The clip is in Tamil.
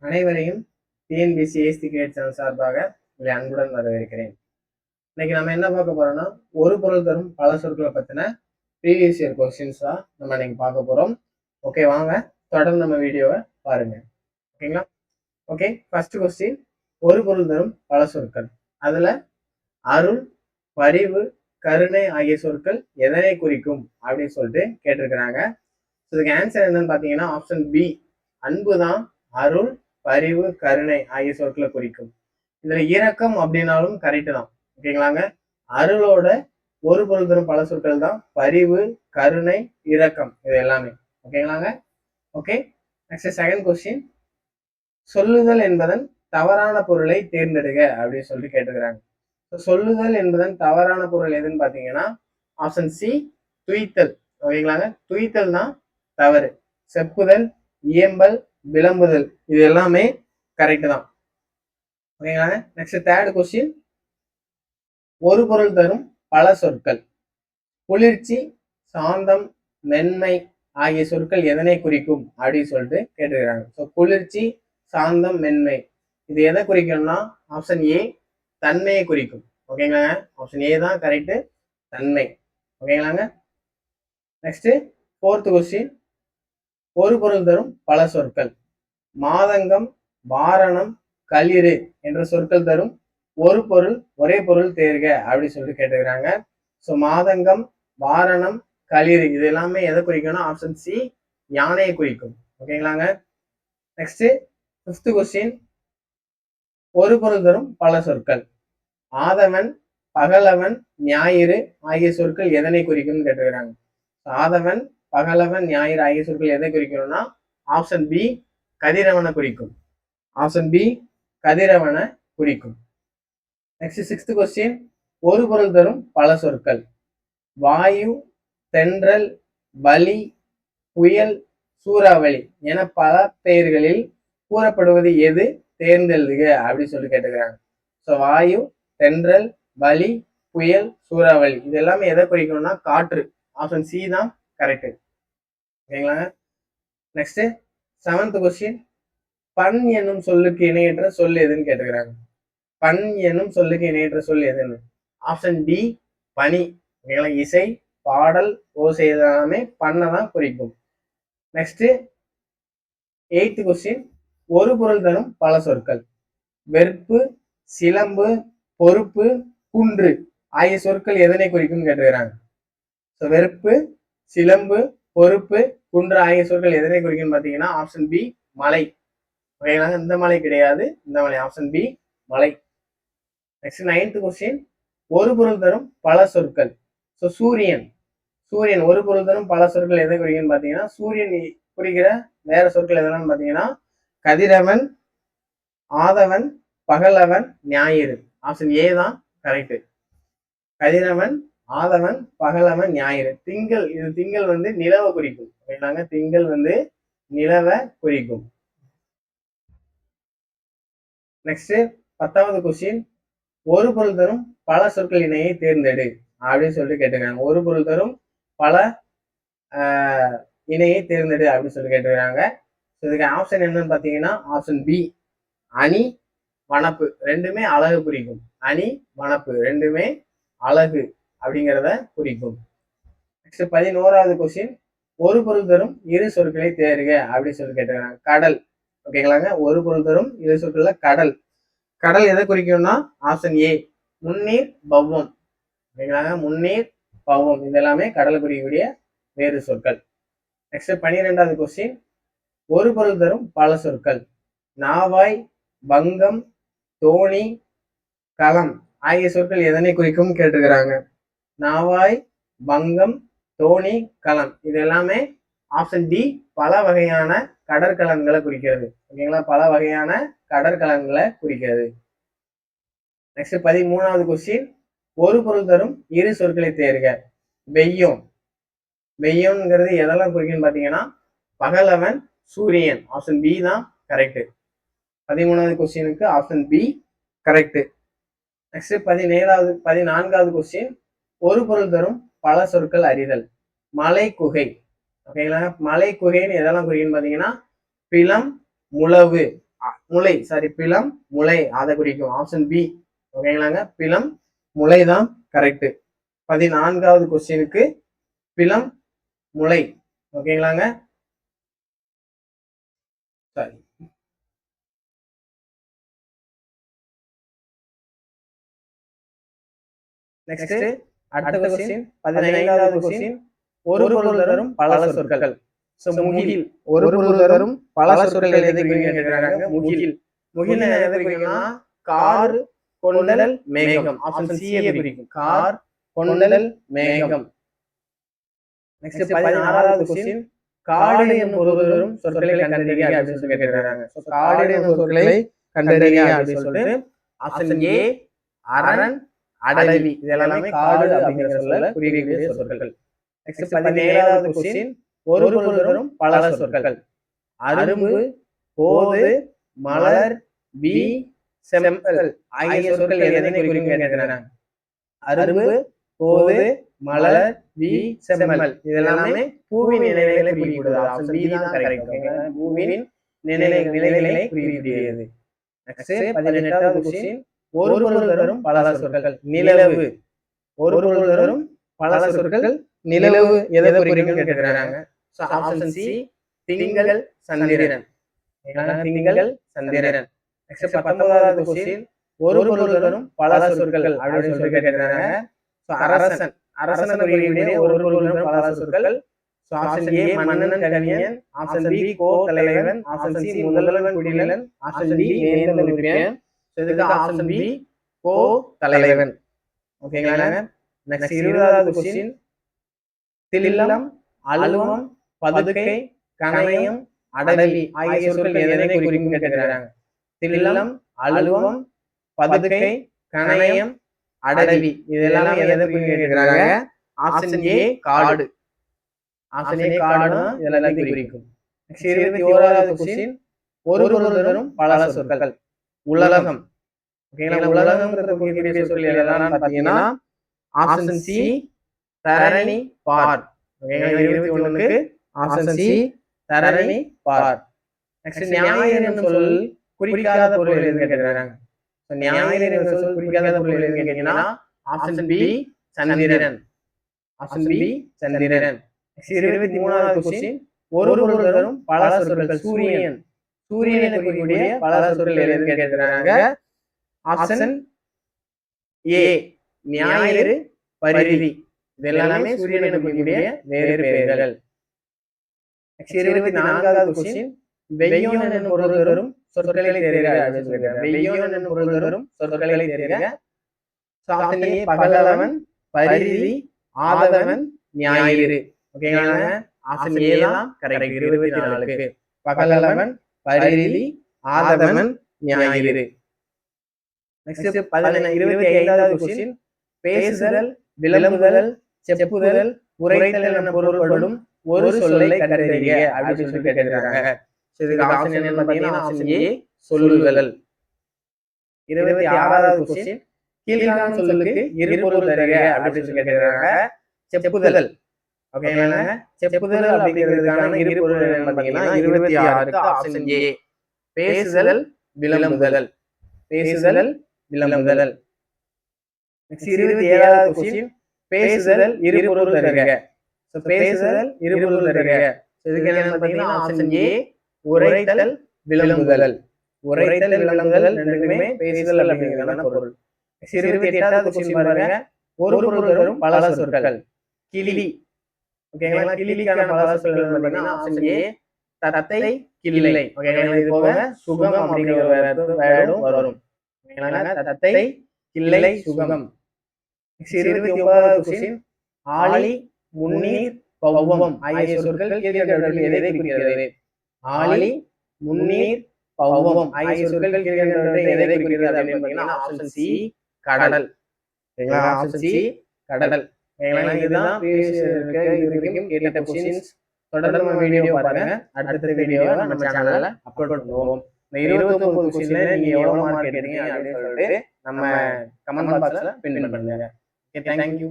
அனைவரையும் டிஎன்பிஎஸ்சி ஏஎஸ்டி கிரேட் சேனல் சார்பாக உங்களை அன்புடன் வரவேற்கிறேன். இன்னைக்கு நம்ம என்ன பார்க்க போறோம்னா, ஒரு பொருள் தரும் பல சொற்களை பத்தின ப்ரீவியஸ் இயர் கொஸ்டின்ஸ் தான் நம்ம இன்னைக்கு பார்க்க போறோம். ஓகே, வாங்க தொடர்ந்து நம்ம வீடியோவை பாருங்க. ஓகேங்களா? ஓகே, ஃபர்ஸ்ட் கொஸ்டின், ஒரு பொருள் தரும் பல சொற்கள். அதுல அருள், பரிவு, கருணை ஆகிய சொற்கள் எதனை குறிக்கும் அப்படின்னு சொல்லிட்டு கேட்டிருக்கிறாங்க. இதுக்கு ஆன்சர் என்னன்னு பாத்தீங்கன்னா ஆப்ஷன் பி, அன்பு தான் அருள், பரிவு, கருணை ஆகிய சொற்களை குறிக்கும். இதுல இரக்கம் அப்படின்னாலும் கரெக்ட் தான். ஓகேங்களாங்க? அருளோட ஒரு பொருள் தரும் பல சொற்கள் தான் பரிவு, கருணை, இரக்கம், இது எல்லாமே. ஓகேங்களாங்க? ஓகே, நெக்ஸ்ட் செகண்ட் கொஸ்டின், சொல்லுதல் என்பதன் தவறான பொருளை தேர்ந்தெடுக்க அப்படின்னு சொல்லிட்டு கேட்டுக்கிறாங்க. சொல்லுதல் என்பதன் தவறான பொருள் எதுன்னு பாத்தீங்கன்னா ஆப்ஷன் சி, துய்த்தல். ஓகேங்களாங்க? துய்த்தல் தான் தவறு. செப்புதல், இயம்பல், விளம்புதல், இது எல்லாமே கரெக்ட் தான். ஓகேங்களாங்க? நெக்ஸ்ட் தேர்ட் கொஸ்டின், ஒரு பொருள் தரும் பல சொற்கள். குளிர்ச்சி, சாந்தம், மென்மை ஆகிய சொற்கள் எதனை குறிக்கும் அப்படின்னு சொல்லிட்டு கேட்டுக்கிறாங்க. ஸோ குளிர்ச்சி, சாந்தம், மென்மை இது எதை குறிக்கும்னா ஆப்ஷன் ஏ, தன்மையை குறிக்கும். ஓகேங்களாங்க? ஆப்ஷன் ஏ தான் கரெக்ட், தன்மை. ஓகேங்களாங்க? நெக்ஸ்ட் ஃபோர்த் கொஸ்டின், ஒரு பொருள் தரும் பல சொற்கள். மாதங்கம், வாரணம், களிறு என்ற சொற்கள் தரும் ஒரு பொருள் ஒரே பொருள் தேர்க அப்படின்னு சொல்லிட்டு கேட்டுக்கிறாங்க. ஸோ மாதங்கம், வாரணம், களிறு இது எல்லாமே எதை குறிக்கும்னா ஆப்ஷன் சி, யானையை குறிக்கும். ஓகேங்களாங்க? நெக்ஸ்ட் ஃபிஃப்த் கொஸ்டின், ஒரு பொருள் தரும் பல சொற்கள். ஆதவன், பகலவன், ஞாயிறு ஆகிய சொற்கள் எதனை குறிக்கும்னு கேட்டுக்கிறாங்க. ஆதவன், பகலவன், ஞாயிறு ஆகிய சொற்கள் எதை குறிக்கணும்னா ஆப்ஷன் பி, கதிரவனை குறிக்கும். ஆப்ஷன் பி, கதிரவனை குறிக்கும். நெக்ஸ்ட் சிக்ஸ்த் கொஸ்டின், ஒரு பொருள் தரும் பல சொற்கள். வாயு, தென்றல், வலி, புயல், சூறாவளி என பல பெயர்களில் கூறப்படுவது எது, தேர்ந்தெழுதுக அப்படின்னு சொல்லி கேட்டுக்கிறாங்க. ஸோ வாயு, தென்றல், வலி, புயல், சூறாவளி இது எல்லாமே எதை குறிக்கணும்னா காற்று. ஆப்ஷன் சி தான் கரெக்ட். ஓகேங்களாங்க? நெக்ஸ்ட் செவன்த் கொஸ்டின், பண் என்னும் சொல்லுக்கு இணையற்ற சொல் எதுன்னு கேட்டுக்கிறாங்க. பண் என்னும் சொல்லுக்கு இணையற்ற சொல் எதுன்னு ஆப்ஷன் டி, பனி. ஓகேங்களா? இசை, பாடல், ஓசை எல்லாமே பண்ணை தான் குறிக்கும். நெக்ஸ்ட் எய்த் கொஸ்டின், ஒரு பொருள் தரும் பல சொற்கள். வெறுப்பு, சிலம்பு, பொறுப்பு, குன்று ஆகிய சொற்கள் எதனை குறிக்கும் கேட்டுக்கிறாங்க. ஸோ வெறுப்பு, சிலம்பு, பொறுப்பு, குன்று ஆகிய சொற்கள் எதனை குறிக்கும் பார்த்தீங்கன்னா ஆப்ஷன் பி, மலை. ஓகேங்களா? இந்த மலை கிடையாது, இந்த மலை. ஆப்ஷன் பி, மலை. நெக்ஸ்ட் நைன்த் கொஸ்டின், ஒரு பொருள் தரும் பல சொற்கள். ஸோ சூரியன், சூரியன் ஒரு பொருள் தரும் பல சொற்கள் எதை குறிக்குன்னு பார்த்தீங்கன்னா சூரியன் குறிக்கிற வேற சொற்கள் எதெல்லாம் பார்த்தீங்கன்னா கதிரவன், ஆதவன், பகலவன், ஞாயிறு. ஆப்ஷன் ஏ தான் கரெக்ட். கதிரவன், ஆதவன், பகலவன், ஞாயிறு. திங்கள், இது திங்கள் வந்து நிலவை குறிக்கும். ஓகேங்களாங்க? திங்கள் வந்து நிலவை குறிக்கும். நெக்ஸ்ட் 10வது கொஸ்டின், ஒரு பொருள் தரும் பல சொற்கள் இணையை தேர்ந்தெடு அப்படின்னு சொல்லிட்டு கேட்டுக்கிறாங்க. ஒரு பொருள் தரும் பல இணையை தேர்ந்தெடு அப்படின்னு சொல்லி கேட்டுக்கிறாங்க. இதுக்கு ஆப்ஷன் என்னன்னு பார்த்தீங்கன்னா ஆப்ஷன் பி, அணி, வனப்பு ரெண்டுமே அழகு குறிக்கும். அணி, வனப்பு ரெண்டுமே அழகு அப்படிங்கிறத குறிக்கும். நெக்ஸ்ட் 11வது கொஸ்டின், ஒரு பொருள் தரும் இரு சொற்களை தேர்க அப்படின்னு சொல்லி கேட்டுக்கிறாங்க. கடல். ஓகேங்களாங்க? ஒரு பொருள் தரும் இரு சொற்கள்ல கடல். கடல் எதை குறிக்கும்னா ஆப்ஷன் ஏ, முன்னீர், பவ்வம். ஓகேங்களாங்க? முன்னீர், பவ்வம் இது எல்லாமே கடலை குறிக்கக்கூடிய வேறு சொற்கள். நெக்ஸ்ட் 12வது கொஸ்டின், ஒரு பொருள் தரும் பல சொற்கள். நாவாய், பங்கம், தோணி, களம் ஆகிய சொற்கள் எதனை குறிக்கும் கேட்டுக்கிறாங்க. நாவாய், பங்கம், தோணி, களம் இது எல்லாமே ஆப்ஷன் டி, பல வகையான கடற்கலன்களை குறிக்கிறது. ஓகேங்களா? பல வகையான கடற்கலன்களை குறிக்கிறது. நெக்ஸ்ட் 13வது கொஸ்டின், ஒரு பொருள் தரும் இரு சொற்களை தேர்க. வெய்யம், வெய்யம்ங்கிறது எதெல்லாம் குறிக்குன்னு பாத்தீங்கன்னா பகலவன், சூரியன். ஆப்ஷன் பி தான் கரெக்ட். 13வது கொஸ்டினுக்கு ஆப்ஷன் பி கரெக்ட். நெக்ஸ்ட் 14வது கொஸ்டின், ஒரு பொருள் தரும் பல சொற்கள் அறிதல். மலை, குகை. ஓகேங்களா? மலை, குகைன்னு எதெல்லாம் குறிக்குன்னு பாத்தீங்கன்னா பிலம், முழவு முளை பிலம் முளை அதை குறிக்கும். Option B. ஓகேங்களாங்க, பிலம் முளை தான் கரெக்ட். 14வது கொஸ்டினுக்கு பிலம் முளை. ஓகேங்களாங்க, சரி. நெக்ஸ்ட் அடுத்த கொஸ்டின் 15வது கொஸ்டின். ஒரு பொருள் தரும் பல சொற்கள். முகில் ஒரு பொருள் தரும் பல சொற்கள் எதை குறிக்கிறாங்க? முகில். முகில் எதை குறிக்கும்னா கார், கொண்டல், மேகம். ஆப்ஷன் சி குறிக்கும். கார், கொண்டல், மேகம். நெக்ஸ்ட் 16வது கொஸ்டின். காடு என்னும் பொருள் தரும் சொற்களை கண்டறிக அப்படின்னு சொல்லி கேட்கிறாங்க. காடு என்னும் சொற்களை கண்டறிக அப்படின்னு சொல்லிட்டு ஆப்ஷன் ஏ அரண், அடவி. இது எல்லாமே காடு அப்படிங்கிற சொல்ல குறிக்கக்கூடிய சொற்கள். நெக்ஸ்ட் 17வது கொஸ்டின். ஒரு பொருள் தரும் பல சொற்கள். அரும்பு, போது, மலர், வி, செம்பல் ஆகிய சொற்கள் எதனை குறிக்கும் கேட்கிறாங்க. அரும்பு, போது, மலர், வி, செம்பல் இது எல்லாமே பூவின் நிலைகளை குறிப்பிடுவது. ஆப்ஷன் பி தான் கரெக்ட். பூவின் நிலைகளை குறிப்பிடுகிறது. நெக்ஸ்ட் 18வது கொஸ்டின். ஒரு பொருள் தரும் பல சொற்கள். நிலவு. ஒரு பொருள் தரும் பல சொற்கள். நிலவு எதை குறிக்கும் கேட்கிறாங்க. ஆப்ஷன் சி திங்கள், சந்திரன். திங்கள், சந்திரன். Next 19வது question. ஒரு பொருள் தரும் பல சொற்கள் அப்படின்னு சொல்லி கேட்கிறாங்க. அரசன். அரசன் குறிக்கக்கூடிய ஒரு பொருள் தரும் பல சொற்கள். ஆப்ஷன் ஏ மன்னன், கவிஞன். ஆப்ஷன் பி கோ தலைவன். ஆப்ஷன் சி முதல்வன், குடிலன். ஆப்ஷன் டி வேந்தன், உறுப்பியன். இதுக்கு ஆப்ஷன் பி கோ தலைவன். ஓகேங்களா. Next 20வது question. தில்லம், அலுவம், பதுக்கை, கணையம், அடவி ஆகிய சொற்கள் எதனை குறிக்கும் கேட்கிறாங்க. தில்லம், அலுவம், பதுக்கை, கணையம், அடவி இதெல்லாம் எதை குறிக்கும் கேட்கிறாங்க. ஆப்ஷன் ஏ காடு. ஆப்ஷன் ஏ காடுனா இதெல்லாம் குறிக்கும். நெக்ஸ்ட் 21வது கொஸ்டின். ஒரு பொருள் தரும் பல சொற்கள். உலகம். ஓகேங்களா. உலகம்ங்கிறது குறிக்கக்கூடிய சொற்கள் எல்லாம் பாத்தீங்கன்னா ஆப்ஷன் சி தரணி, பார். ஓகேங்களா. 21க்கு ஆப்ஷன் சி தரணி, பார். நெக்ஸ்ட் ஞாயிறு என்னும் சொல் குறிக்காத பொருள் எதுன்னு கேட்கிறாங்க. ஞாயிறு என்னும் சொல் குறிக்காத பொருள் எதுன்னு கேட்டீங்கன்னா ஆப்ஷன் பி சந்திரன். ஆப்ஷன் பி சந்திரன். 23வது கொஸ்டின். ஒரு பொருள் தரும் பல சொற்கள். சூரியன். சூரியனை குறிக்கக்கூடிய பல சொற்கள் எதுன்னு கேட்கிறாங்க. ஆப்ஷன் ஏ ஞாயிறு, பரிதி. இது எல்லாமே சூரியனை குறிக்கக்கூடிய வேறு பெயர்கள். 24வது கொஸ்டின். வெய்யோன் என்னும் பொருள் தரும் சொற்களை தேர்க. வெய்யோன் என்னும் பொருள் தரும் சொற்களை தேர்க. ஆப்ஷன் ஏ பகலவன், பரிதி, ஆதவன், ஞாயிறு. ஓகேங்களா. ஆப்ஷன் ஏ தான் கரெக்ட். 24க்கு பகலவன், பரிதி, ஆதவன், ஞாயிறு. நெக்ஸ்ட் 25வது கொஸ்டின். பேசுதல், விளம்புதல், செப்புதல், உரைத்தல் என பொருள்படும் ஒரு சொல்லை கண்டறிக அப்படின்னு சொல்லி கேட்கிறாங்க. இதுக்கு ஆப்ஷன் என்னன்னு பாத்தீங்கன்னா ஆப்ஷன் ஏ சொல்லுதல். 26வது கொஸ்டின். கீழ்காணும் சொல்லுக்கு இரு பொருள் தருக அப்படின்னு சொல்லி கேட்கிறாங்க. செப்புதல். ஓகேங்களா. செப்புதல் அப்படிங்கிறதுக்கான இரு பொருள் என்னன்னு பாத்தீங்கன்னா 26க்கு ஆப்ஷன் ஏ பேசுதல், விளம்புதல். பேசுதல், விளம்புதல். Next 27வது question. பேசுதல் இரு பொருள் தருக. பேசுதல் இரு பொருள் தருக. இதுக்கு என்னன்னு பாத்தீங்கன்னா ஆப்ஷன் ஏ உரைத்தல், விளம்புதல். உரைத்தல், விளம்புதல் ரெண்டுமே பேசுதல் அப்படிங்கிறதான பொருள். 28வது கொஸ்டின் பாருங்க. ஒரு பொருள் தரும் பல சொற்கள். கிளி. ஓகேங்களா. கிளிக்கான பல சொற்கள் பாத்தீங்கன்னா ஆப்ஷன் ஏ தத்தை, கிள்ளை. ஓகேங்களா. இது போக சுகம் அப்படிங்கிற ஒரு வேர்டும் வரும். ஓகேங்களா. தத்தை, கிள்ளை, சுகம். 29வது கொஸ்டின். ஆழி, முன்னீர், பௌவம் ஆகிய சொற்கள் கீழ்கண்டவற்றில் எதை குறிக்கிறது. ஆழி, முன்னீர், பௌவம் ஆகிய சொற்கள் கீழ்கண்டவற்றில் எதை குறிக்கிறது அப்படின்னு பாத்தீங்கன்னா ஆப்ஷன் சி கடல். ஆப்ஷன் சி கடல். இதுதான் இதுவரைக்கும் கேட்ட கொஸ்டின்ஸ். தொடர்ந்து வீடியோ பாருங்க. அடுத்த வீடியோவை நம்ம சேனல்ல அப்லோட் பண்ணுவோம். இந்த 29 கொஸ்டின்ல நீங்க எவ்வளவு மார்க் எடுத்தீங்க அப்படின்னு சொல்லிட்டு நம்ம கமெண்ட் பாக்ஸ்ல பின் பண்ணுங்க. Okay, thank you.